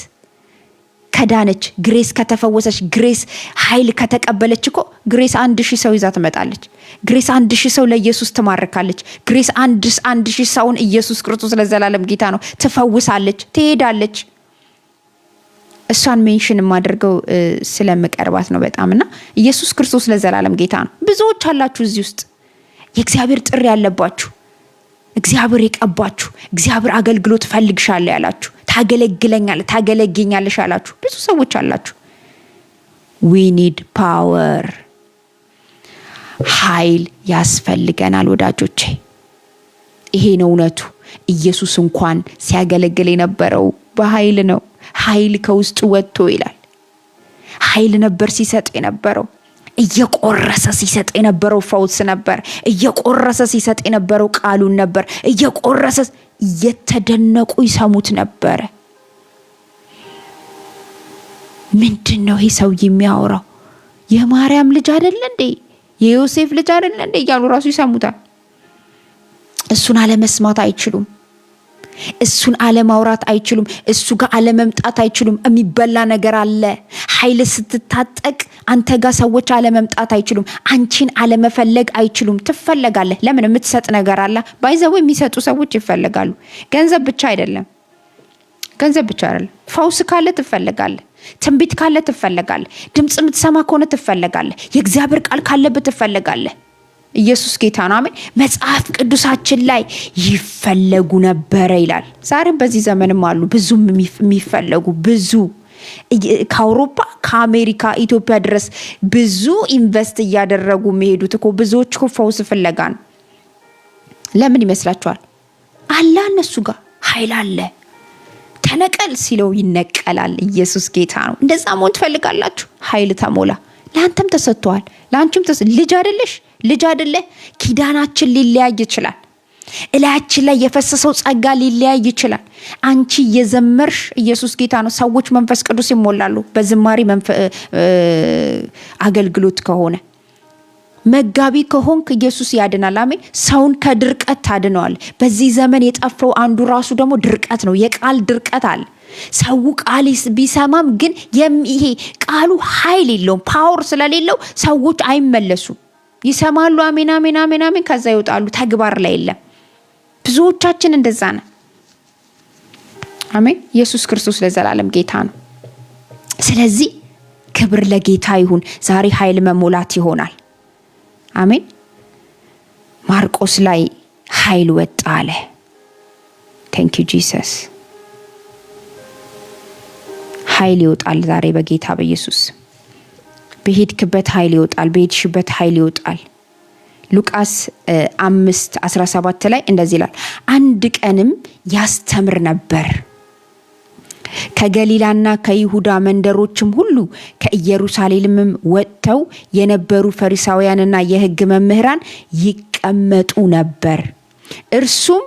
ከዳነች፣ ግሬስ ከተፈወሰች፣ ግሬስ ኃይል ከተቀበለች እኮ ግሬስ 1000 ሰው ይዛ ትመጣለች። ግሬስ 1000 ሰው ለኢየሱስ ትማርካለች። ግሬስ 1000 ሰውን ኢየሱስ ክርስቶስ ለዘላለም ጌታ ነው ትፈውሳለች፣ ትሄዳለች። እሷን ሜንሽን የማደርገው ስለምቀርባት ነው በጣምና ኢየሱስ ክርስቶስ ለዘላለም ጌታ ነው። ብዙዎች አላችሁ እዚህ ውስጥ የእግዚአብሔር ጥሪ ያለባችሁ፣ እግዚአብሔር የቀባችሁ፣ እግዚአብሔር አገልግሎት ፈልግሻለሁ ያላችሁ፣ ታገለግኛለሽ ያላችሁ ብዙ ሰዎች አላችሁ። we need power፣ ኃይል ያስፈልገናል ወዳጆቼ። ይሄ ነው እውነቱ። ኢየሱስ እንኳን ሲያገለግል የነበረው በኃይል ነው። ኃይል ከውስጡ ወጥቶ ይላል። ኃይል ነበር ሲሰጥ የነበረው። እየቆረሰ ሲሰጥ የነበረው ፈውስ ነበር። እየቆረሰ ሲሰጥ የነበረው ቃሉን ነበር። እየቆረሰ እየተደነቁ ይሰሙት ነበር። ምንድነው ይሄ ሰው የሚያወራው? የማርያም ልጅ አይደለ እንዴ? የዮሴፍ ልጅ አይደለ እንዴ? እያሉ ራሱ ይሰሙታል። እሱን አለመስማት አይችሉም። እሱን አለማውራት አይችሉም። እሱ ጋር አለመምጣት አይችሉም። የሚበላ ነገር አለ። ኃይል ስትታጠቅ አንተ ጋር ሰዎች አለመምጣት አይችሉም። አንቺን አለመፈለግ አይችሉም። ትፈለጋለህ። ለምን? የምትሰጥ ነገር አለ። ባይዘው የሚሰጡ ሰዎች ይፈልጋሉ። ገንዘብ ብቻ አይደለም። ፈውስ ካለ ትፈልጋለህ። ትንቢት ካለ ትፈልጋለህ። ድምጽ የምትሰማ ከሆነ ትፈልጋለህ። የእግዚአብሔር ቃል ካለበት ትፈልጋለህ። ኢየሱስ ጌታ ነው። አሜን። መጽሐፍ ቅዱሳችን ላይ ይፈለጉ ነበረ ይላል። ዛሬም በዚህ ዘመንም አሉ ብዙም የሚፈለጉ ብዙ ከአውሮፓ ከአሜሪካ ኢትዮጵያ ድረስ ብዙ ኢንቨስት እያደረጉ የሚሄዱት እኮ ብዙዎች እኮ ፈውስ ፍለጋ ነው። ለምን ይመስላችኋል? አለ እነሱ ጋር ኃይል አለ። ተነቀል ሲለው ይነቀላል። ኢየሱስ ጌታ ነው። እንደዛ መሆን ትፈልጋላችሁ? ኃይል ተሞላ። ለአንተም ተሰጥቷል፣ ለአንቺም ልጅ አይደለሽ? ልጅ አይደለ? ኪዳናችን ሊለያይ ይችላል። እላያችን ላይ የፈሰሰው ጸጋ ሊለያይ ይችላል። አንቺ የዘመርሽ ኢየሱስ ጌታ ነው። ሰዎች መንፈስ ቅዱስ ይሞላሉ በዝማሬ አገልግሎት ከሆነ መጋቢ ከሆንክ ኢየሱስ ያድናል። አሜን። ሰውን ከድርቀት ታድነዋል። በዚህ ዘመን የጠፋው አንዱ ራሱ ደግሞ ድርቀት ነው። የቃል ድርቀት አለ። ሰው ቃል ቢሰማም ግን ይሄ ቃሉ ኃይል የለውም። ፓወር ስለሌለው ሰዎች አይመለሱም። ይሰማሉ፣ አሜን አሜን አሜን አሜን፣ ከዛ ይወጣሉ። ተግባር ላይ የለም። ብዙዎቻችን እንደዛ ነው። አሜን። ኢየሱስ ክርስቶስ ለዘላለም ጌታ ነው። ስለዚህ ክብር ለጌታ ይሁን። ዛሬ ኃይል መሞላት ይሆናል። አሜን። ማርቆስ ላይ ኃይል ወጣ አለ። ቴንክ ዩ ጂሰስ። ኃይል ይወጣል ዛሬ በጌታ በኢየሱስ። በሄድክበት ኃይል ይወጣል፣ በሄድሽበት ኃይል ይወጣል። ሉቃስ 5:17 ላይ እንደዚህ ይላል፣ አንድ ቀንም ያስተምር ነበር። ከገሊላና ከይሁዳ መንደሮችም ሁሉ ከኢየሩሳሌምም ወጥተው የነበሩ ፈሪሳውያንና የሕግ መምህራን ይቀመጡ ነበር። እርሱም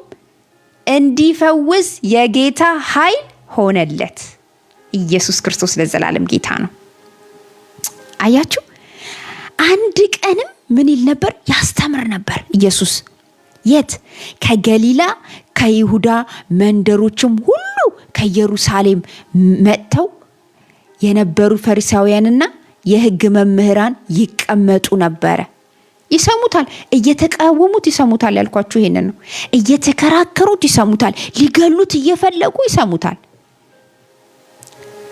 እንዲፈውስ የጌታ ኃይል ሆነለት። ኢየሱስ ክርስቶስ ለዘላለም ጌታ ነው። አያችሁ፣ አንድ ቀንም ምን ይል ነበር? ያስተምር ነበር ኢየሱስ። የት? ከገሊላ ከይሁዳ መንደሮችም ሁሉ ከኢየሩሳሌም መጥተው የነበሩ ፈሪሳውያንና የሕግ መምህራን ይቀመጡ ነበረ። ይሰሙታል፣ እየተቃወሙት ይሰሙታል። ያልኳችሁ ይሄንን ነው። እየተከራከሩት ይሰሙታል፣ ሊገሉት እየፈለጉ ይሰሙታል።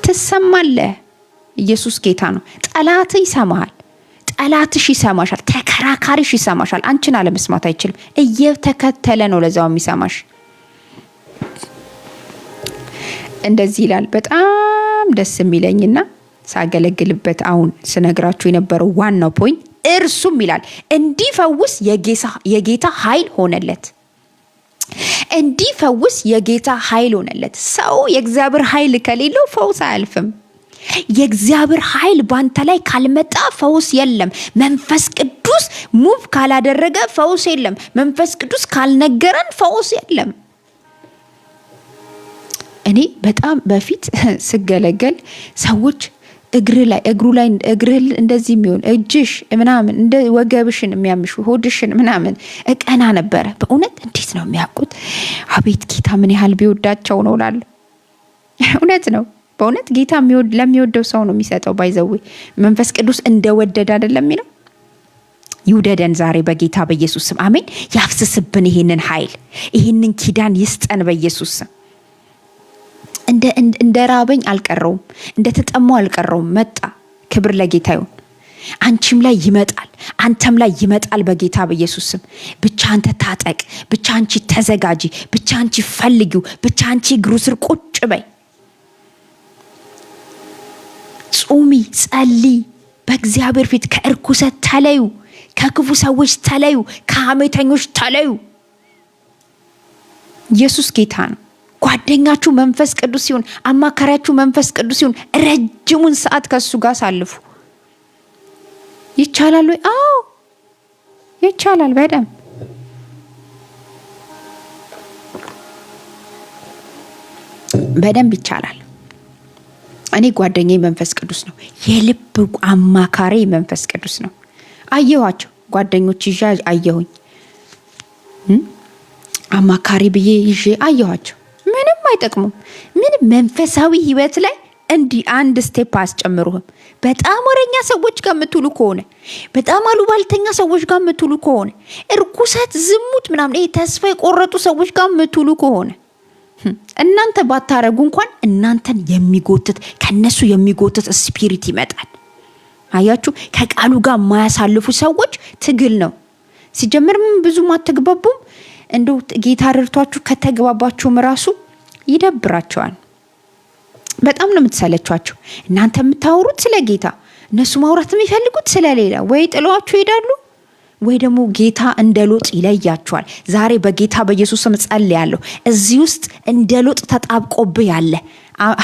ትሰማለህ? ኢየሱስ ጌታ ነው። ጠላት ይሰማሃል፣ ጠላትሽ ይሰማሻል፣ ተከራካሪሽ ይሰማሻል። አንቺን አለመስማት አይችልም። እየተከተለ ነው ለዛው የሚሰማሽ። እንደዚህ ይላል። በጣም ደስ የሚለኝና ሳገለግልበት አሁን ስነግራችሁ የነበረው ዋናው ፖይንት እርሱም ይላል እንዲፈውስ የጌታ ኃይል ሆነለት። እንዲፈውስ የጌታ ኃይል ሆነለት። ሰው የእግዚአብሔር ኃይል ከሌለው ፈውስ አያልፍም። የእግዚአብሔር ኃይል ባንተ ላይ ካልመጣ ፈውስ የለም። መንፈስ ቅዱስ ሙቭ ካላደረገ ፈውስ የለም። መንፈስ ቅዱስ ካልነገረን ፈውስ የለም። እኔ በጣም በፊት ስገለገል ሰዎች እግሩ ላይ እንደዚህ የሚሆን እጅሽ ምናምን እንደ ወገብሽን የሚያምሽ ሆድሽን ምናምን እቀና ነበረ። በእውነት እንዴት ነው የሚያውቁት? አቤት ጌታ ምን ያህል ቢወዳቸው ነው እላለሁ። እውነት ነው። በእውነት ጌታ ለሚወደው ሰው ነው የሚሰጠው። ባይዘው መንፈስ ቅዱስ እንደወደደ አይደለም የሚለው። ይውደደን ዛሬ በጌታ በኢየሱስ ስም አሜን። ያፍስስብን ይሄንን ኃይል፣ ይሄንን ኪዳን ይስጠን በኢየሱስ ስም። እንደ ራበኝ አልቀረውም፣ እንደ ተጠማው አልቀረውም። መጣ። ክብር ለጌታ ይሁን። አንቺም ላይ ይመጣል፣ አንተም ላይ ይመጣል በጌታ በኢየሱስ ስም። ብቻ አንተ ታጠቅ፣ ብቻ አንቺ ተዘጋጂ፣ ብቻ አንቺ ፈልጊው፣ ብቻ አንቺ እግሩ ስር ቁጭ በይ። ጹሚ፣ ጸልይ፣ በእግዚአብሔር ፊት ከእርኩሰት ተለዩ፣ ከክፉ ሰዎች ተለዩ፣ ከሐሜተኞች ተለዩ። ኢየሱስ ጌታ ነው። ጓደኛችሁ መንፈስ ቅዱስ ሲሆን፣ አማካሪያችሁ መንፈስ ቅዱስ ሲሆን፣ ረጅሙን ሰዓት ከሱ ጋር ሳልፉ። ይቻላል ወይ? አዎ ይቻላል። በደንብ ይቻላል። እኔ ጓደኛዬ መንፈስ ቅዱስ ነው። የልብ አማካሪ መንፈስ ቅዱስ ነው። አየኋቸው ጓደኞች ይዤ አየሁኝ። አማካሪ ብዬ ይዤ አየኋቸው። ምንም አይጠቅሙም። ምንም መንፈሳዊ ህይወት ላይ እንዲህ አንድ ስቴፕ አስጨምሩህም። በጣም ወረኛ ሰዎች ጋር የምትውሉ ከሆነ፣ በጣም አሉባልተኛ ሰዎች ጋር የምትውሉ ከሆነ፣ እርኩሰት፣ ዝሙት ምናምን ተስፋ የቆረጡ ሰዎች ጋር የምትውሉ ከሆነ እናንተ ባታረጉ እንኳን እናንተን የሚጎትት ከነሱ የሚጎትት ስፒሪት ይመጣል። አያችሁ፣ ከቃሉ ጋር የማያሳልፉ ሰዎች ትግል ነው። ሲጀምርም ብዙም አትግባቡም። እንደው ጌታ ረድቷችሁ ከተግባባችሁም ራሱ ይደብራቸዋል። በጣም ነው የምትሰለቿቸው። እናንተ የምታወሩት ስለ ጌታ፣ እነሱ ማውራት የሚፈልጉት ስለሌላ። ወይ ጥለዋችሁ ይሄዳሉ፣ ወይ ደግሞ ጌታ እንደ ሎጥ ይለያቸዋል። ዛሬ በጌታ በኢየሱስ ስም ጸልያለሁ። እዚህ ውስጥ እንደ ሎጥ ተጣብቆብህ ያለ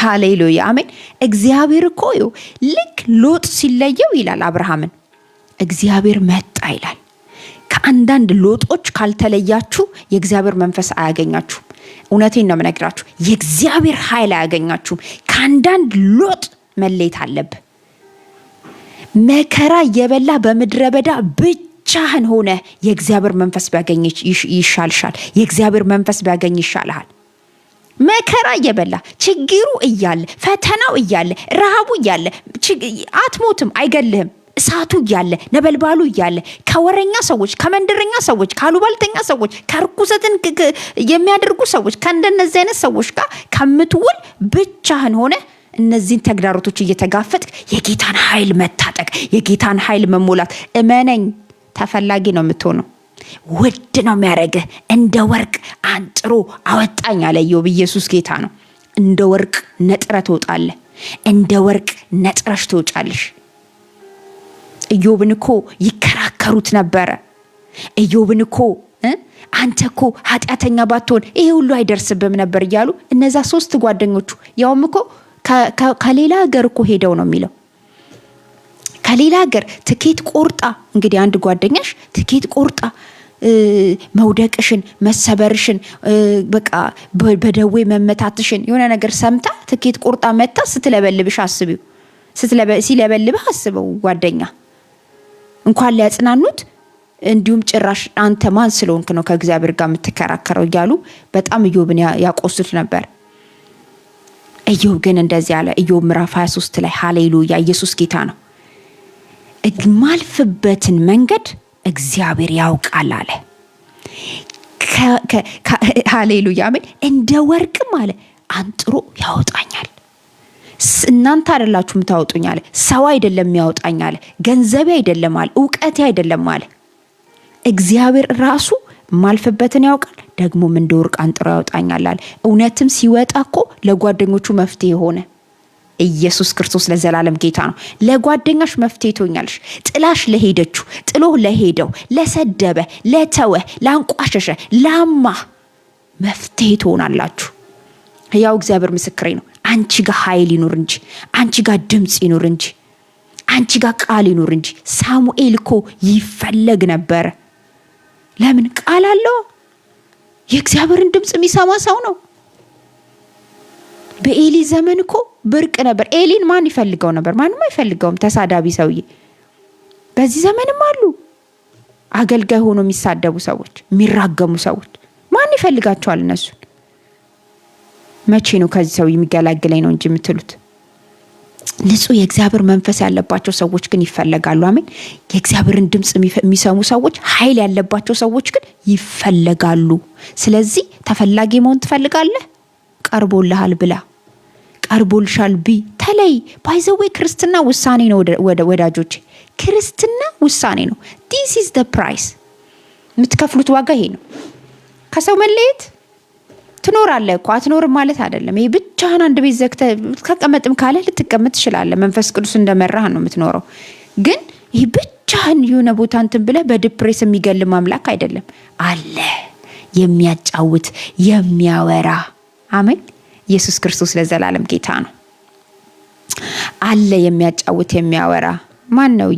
ሃሌሉያ አሜን። እግዚአብሔር እኮ ልክ ሎጥ ሲለየው ይላል አብርሃምን፣ እግዚአብሔር መጣ ይላል። ከአንዳንድ ሎጦች ካልተለያችሁ የእግዚአብሔር መንፈስ አያገኛችሁም። እውነቴን ነው የምነግራችሁ፣ የእግዚአብሔር ኃይል አያገኛችሁም። ከአንዳንድ ሎጥ መለየት አለብህ። መከራ የበላ በምድረ በዳ ብቻህን ሆነ የእግዚአብሔር መንፈስ ቢያገኝ ይሻልሻል። የእግዚአብሔር መንፈስ ቢያገኝ ይሻልሃል። መከራ እየበላ ችግሩ እያለ ፈተናው እያለ ረሃቡ እያለ አትሞትም፣ አይገልህም። እሳቱ እያለ ነበልባሉ እያለ ከወረኛ ሰዎች፣ ከመንደረኛ ሰዎች፣ ካሉባልተኛ ሰዎች፣ ከርኩሰትን የሚያደርጉ ሰዎች ከእንደነዚህ አይነት ሰዎች ጋር ከምትውል ብቻህን ሆነ እነዚህን ተግዳሮቶች እየተጋፈጥክ የጌታን ኃይል መታጠቅ፣ የጌታን ኃይል መሞላት፣ እመነኝ ተፈላጊ ነው የምትሆነው። ውድ ነው የሚያደርግህ። እንደ ወርቅ አንጥሮ አወጣኝ አለ ኢዮብ። ኢየሱስ ጌታ ነው። እንደ ወርቅ ነጥረ ትወጣለህ። እንደ ወርቅ ነጥረሽ ትወጫለሽ። ኢዮብን እኮ ይከራከሩት ነበረ። ኢዮብን እኮ አንተ እኮ ኃጢአተኛ ባትሆን ይሄ ሁሉ አይደርስብም ነበር እያሉ እነዛ 3 ጓደኞቹ ያውም እኮ ከሌላ ሀገር እኮ ሄደው ነው የሚለው። ከሌላ ሀገር ትኬት ቆርጣ እንግዲህ አንድ ጓደኛሽ ትኬት ቆርጣ መውደቅሽን መሰበርሽን በቃ በደዌ መመታትሽን የሆነ ነገር ሰምታ ትኬት ቆርጣ መጣ ስትለበልብሽ አስቢው። ሲለበልብህ አስበው ጓደኛ እንኳን ሊያጽናኑት እንዲሁም ጭራሽ አንተ ማን ስለሆንክ ነው ከእግዚአብሔር ጋር የምትከራከረው እያሉ በጣም ኢዮብን ያቆሱት ነበር። ኢዮብ ግን እንደዚህ አለ። ኢዮብ ምዕራፍ 23 ላይ ሃሌሉያ ኢየሱስ ጌታ ነው። ማልፍበትን መንገድ እግዚአብሔር ያውቃል አለ። ሃሌሉያ አሜን። እንደ ወርቅም አለ አንጥሮ ያወጣኛል። እናንተ አይደላችሁ የምታወጡኝ አለ። ሰው አይደለም የሚያወጣኝ አለ። ገንዘቤ አይደለም አለ። ዕውቀቴ አይደለም አለ። እግዚአብሔር ራሱ ማልፍበትን ያውቃል፣ ደግሞም እንደ ወርቅ አንጥሮ ያወጣኛል አለ። እውነትም ሲወጣ እኮ ለጓደኞቹ መፍትሄ ሆነ። ኢየሱስ ክርስቶስ ለዘላለም ጌታ ነው። ለጓደኛሽ መፍትሄ ትሆኛለሽ። ጥላሽ ለሄደችው፣ ጥሎ ለሄደው፣ ለሰደበ፣ ለተወ፣ ላንቋሸሸ፣ ላማ መፍትሄ ትሆናላችሁ። ያው እግዚአብሔር ምስክሬ ነው። አንቺ ጋር ኃይል ይኑር እንጂ፣ አንቺ ጋር ድምጽ ይኑር እንጂ፣ አንቺ ጋር ቃል ይኑር እንጂ። ሳሙኤል እኮ ይፈለግ ነበር። ለምን? ቃል አለው። የእግዚአብሔርን ድምጽ የሚሰማ ሰው ነው። በኤሊ ዘመን እኮ ብርቅ ነበር። ኤሊን ማን ይፈልገው ነበር? ማንም አይፈልገውም። ተሳዳቢ ሰውዬ። በዚህ ዘመንም አሉ አገልጋይ ሆኖ የሚሳደቡ ሰዎች፣ የሚራገሙ ሰዎች። ማን ይፈልጋቸዋል እነሱን? መቼ ነው ከዚህ ሰው የሚገላግለኝ ነው እንጂ የምትሉት? ንጹህ የእግዚአብሔር መንፈስ ያለባቸው ሰዎች ግን ይፈለጋሉ። አሜን። የእግዚአብሔርን ድምጽ የሚሰሙ ሰዎች፣ ኃይል ያለባቸው ሰዎች ግን ይፈለጋሉ። ስለዚህ ተፈላጊ መሆን ትፈልጋለህ? ቀርቦልሃል ብላ፣ ቀርቦልሻል ቢ ተለይ። ባይዘዌ ክርስትና ውሳኔ ነው ወዳጆች። ክርስትና ውሳኔ ነው። this is the price። የምትከፍሉት ዋጋ ይሄ ነው። ከሰው መለየት ትኖራለህ እኮ አትኖርም ማለት አይደለም። ይሄ ብቻህን አንድ ቤት ዘግተህ ተቀመጥም ካለ ልትቀመጥ ትችላለህ። መንፈስ ቅዱስ እንደመራህ ነው የምትኖረው። ግን ይሄ ብቻህን የሆነ ቦታ እንትን ብለህ በዲፕሬስ የሚገል ማምላክ አይደለም። አለ የሚያጫውት የሚያወራ። አሜን። ኢየሱስ ክርስቶስ ለዘላለም ጌታ ነው። አለ የሚያጫውት የሚያወራ። ማን ነው?